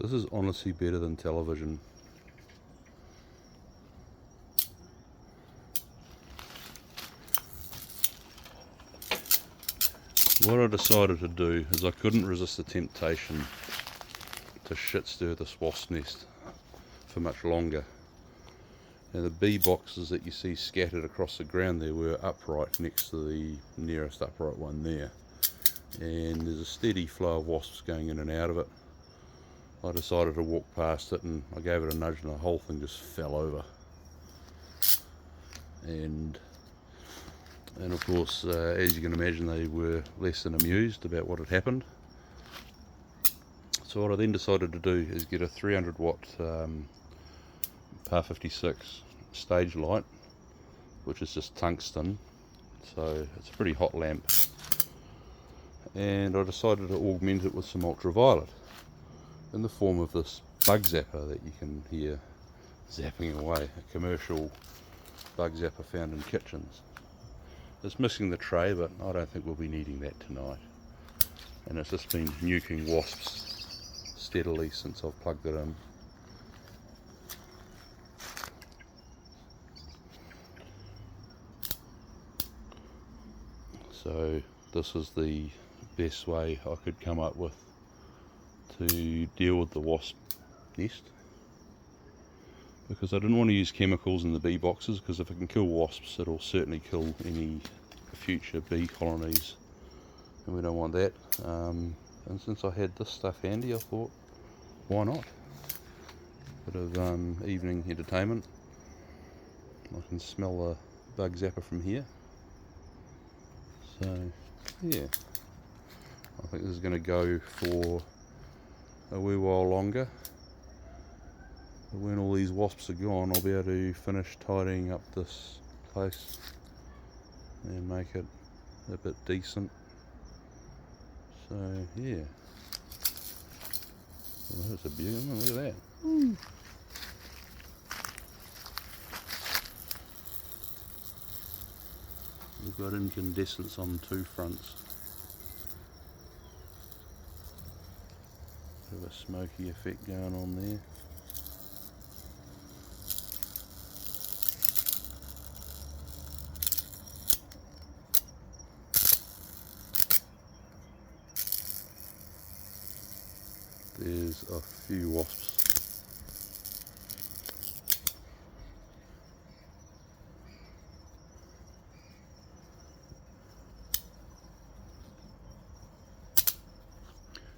This is honestly better than television. What I decided to do is I couldn't resist the temptation to shit stir this wasp nest for much longer. Now the bee boxes that you see scattered across the ground there were upright next to the nearest upright one there, and there's a steady flow of wasps going in and out of it. I decided to walk past it and I gave it a nudge and the whole thing just fell over. And of course, as you can imagine, they were less than amused about what had happened. So what I then decided to do is get a 300 watt par 56 stage light, which is just tungsten, so it's a pretty hot lamp, and I decided to augment it with some ultraviolet in the form of this bug zapper that you can hear zapping away, a commercial bug zapper found in kitchens. It's missing the tray, but I don't think we'll be needing that tonight, and it's just been nuking wasps steadily since I've plugged it in. So this is the best way I could come up with to deal with the wasp nest, because I didn't want to use chemicals in the bee boxes, because if it can kill wasps it'll certainly kill any future bee colonies, and we don't want that. And since I had this stuff handy, I thought, why not? Bit of evening entertainment. I can smell the bug zapper from here. So yeah, I think this is going to go for a wee while longer. But when all these wasps are gone, I'll be able to finish tidying up this place and make it a bit decent. So yeah, well, that's a beauty. Look at that. Ooh. We've got incandescence on two fronts. Bit of a smoky effect going on there. There's a few wasps.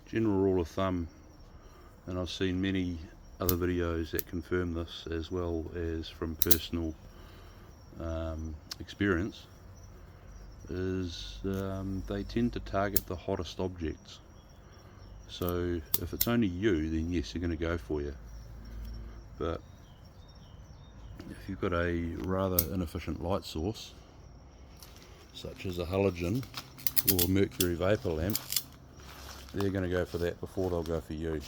General rule of thumb, and I've seen many other videos that confirm this as well as from personal experience, is they tend to target the hottest objects. So if it's only you, then yes, they're going to go for you. But if you've got a rather inefficient light source, such as a halogen or a mercury vapor lamp, they're going to go for that before they'll go for you.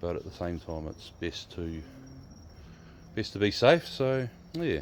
But at the same time, it's best to be safe. So yeah.